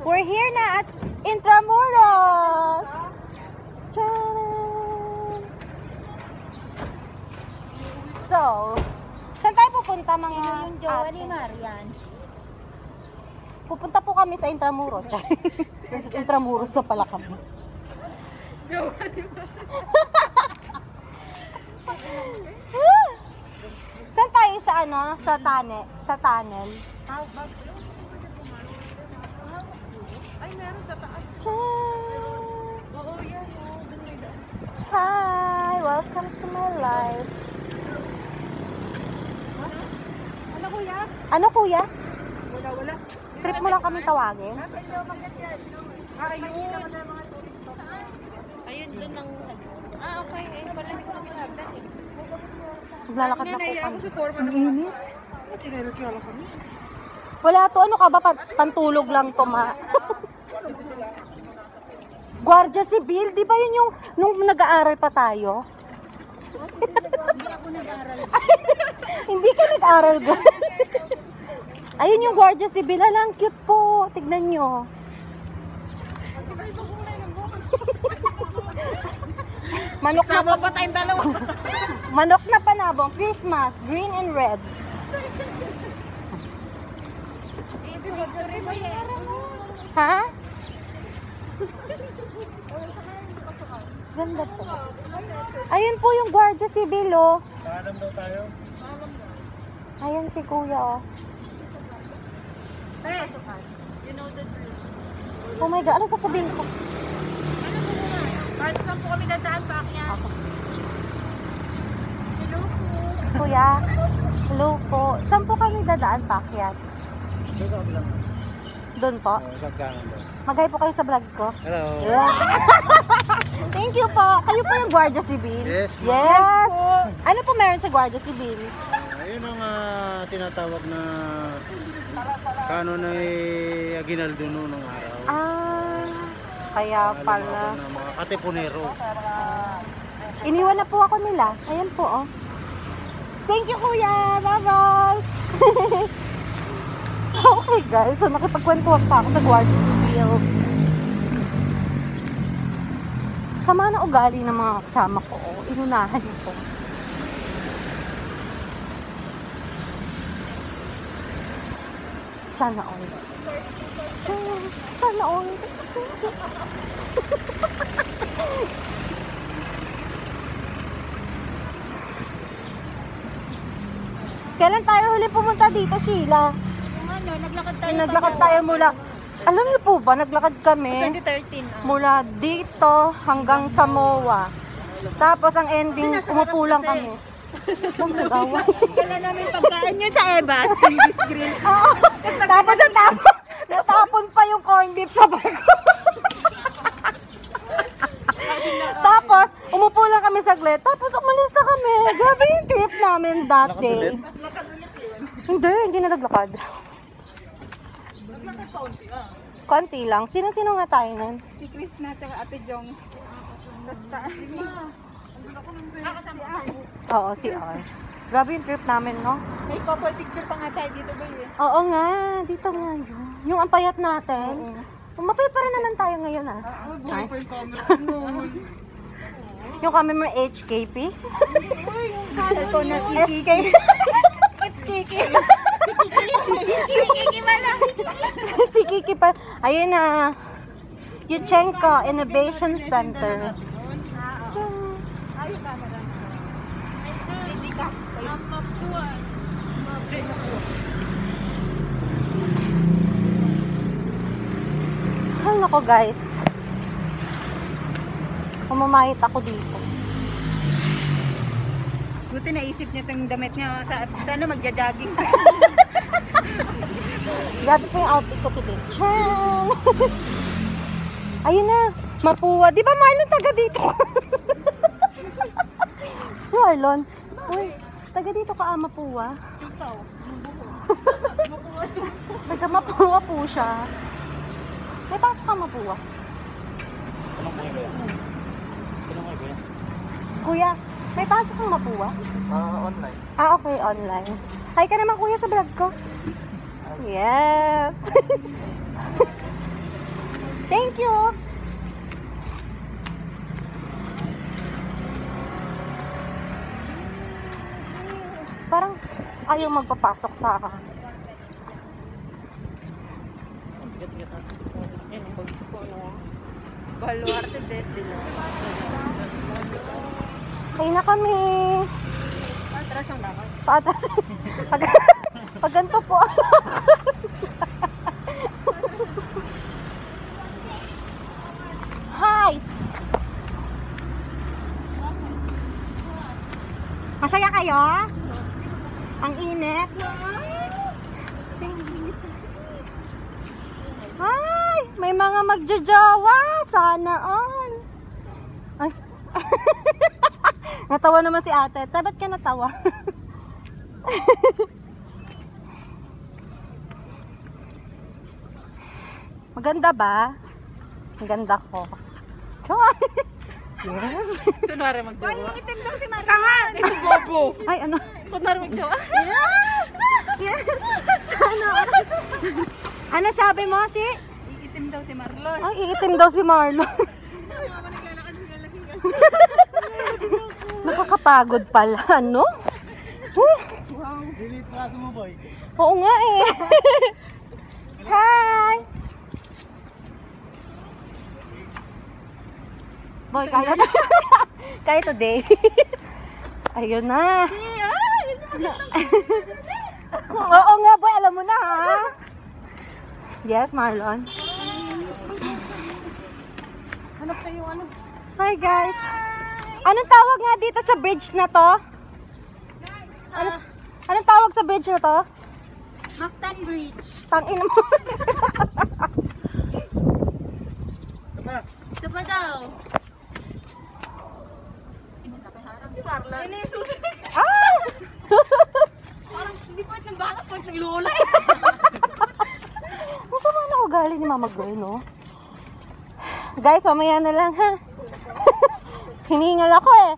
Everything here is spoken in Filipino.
We're here na at Intramuros! Tcharam! So, saan tayo pupunta mga ate? Marian. Pupunta po kami sa Intramuros. Sa Intramuros na pala kami. Saan tayo sa ano? Sa tunnel? Sa tunnel? Ay, meron sa taas. Oo, yan. Hi! Welcome to my life. Ano kuya? Ano kuya? Wala. Trip mo lang kami tawagin? Ayun doon ng okay. Ayun pala hindi ko na pinagdan eh. Maglalakad na po kami. Ang init. Chinelas nga lang kami. Wala to. Ano ka ba? Pantulog lang to ma. Guardia Civil. Di ba yun yung nung nag-aaral pa tayo? Hindi ako nag-aaral. Hindi ka nag-aaral ba? Ayun yung Guardia Civil. Alang cute po. Tignan nyo. Manok na Sama pa tayong dalawa. Manok na panabong. Christmas. Green and red. Ha? Ganda po. Ayun po yung Guardia Civil, oh. Paalam daw tayo. Ayun si kuya, oh. You know the drill. Oh my God, ano sasabihin ko? Kahit saan po kami dadaan pa akyan. Hello po. Kuya, hello po. Saan po kami dadaan paakyat? Dito ako lang. Doon po? Gagkanan daw. Magay po kayo sa vlog ko. Hello. Thank you po. Kayo po yung Guardia Civil? Yes, ma'am. Yes. Ano po meron sa Guardia Civil? Ayun ang tinatawag na kanon ay Aguinaldo noong araw. Ah, kaya pala. Na mga katipunero. Iniwan na po ako nila. Ayan po, oh. Thank you, kuya. Bye-bye. Okay, guys. So, nakipagkwentuhan pa ako sa Guardia Civil. Sama na ugali ng mga kasama ko. Oh. Inunahan niyo po. Sana all. Sana all. Kailan tayo huli pumunta dito, Sheila? Ano, naglakad tayo. Naglakad tayo mula, alam niyo po ba, naglakad kami 2013. mula dito hanggang sa MOA. Tapos ang ending, umupo lang kami. Kailan namin pagkaan nyo sa Eva, Silvis Grill. Oo. Tapos natapon pa yung corn beef sa bago. Tapos, umupo lang kami saglit. Tapos umalis na kami. Grabe yung trip namin that day. Hindi na naglakad. Konti lang. Sino-sino nga tayo nun? Si Chris na, tsaka Ate Jong. Basta, Oo, si R. Grabe yung trip namin, no? may couple picture pa nga tayo dito ba yun? Oo nga, dito nga yun. Yung ampayat natin. Mapayat pa rin naman tayo ngayon, ah. Buhay pa yung camera. Yung kami may HKP. Ito na si SK. It's Kiki. Si Kiki pala. Si Kiki pa. Ayun na. Yuchenko Innovation Center. Ay, yung camera. Jika. Ang mapuan. Ay, nako guys. Pumamahit ako dito. Buti naisip niya itong damit niya. Sana magja-jogging. Grabe po yung outfit ko today. Tchang! Ayun na. Mapua. Di ba Marlon taga dito? Marlon. Uy, taga dito ka Mapua. Ikaw. Taga Mapua po siya. May pasok ka Mapua. Anong kuya ba yan? Anong kuya ba yan? Kuya, may pasok kang Mapua? Online. Ah, okay, online. Hi ka naman kuya sa vlog ko. Hi. Yes. Thank you. Parang ayaw magpapasok sa Baluarte Destiny. Kain na kami. Atras ang lakad. Paatras. Pag ganito po. Hi. Masaya kayo? Ang init. Ay, may mga magjajawa. Sana all. Ay. Natawa naman si ate. Ba't ka natawa? Maganda ba? Maganda ko. Yes. Kunwari magjawa. Ay, itim daw si Markan. Bobo. Ay, ano? Kunwari magjawa. Yes! Yes! Sana all. Ano sabi mo, si? Iitim daw si Marlon. Ay, iitim daw si Marlon. Nakakapagod pala, ano? Delete praso mo, boy. Oo nga eh. Hi! Boy, kaya na. Kaya today. Ayun na. Oo nga, boy. Alam mo na, ha? Yes, Marlon. Hanap kayo ano? Hi, guys. Anong tawag nga dito sa bridge na to? Anong tawag sa bridge na to? Mactan Bridge. Tangin mo. Ito pa daw. Si Marlon. Ano yung susunod? Ah! Parang hindi pa ng baka pag naglulay. Masama na ugali ni Mama Girl, no? Guys, mamaya na lang, ha? Hiningal ako, eh.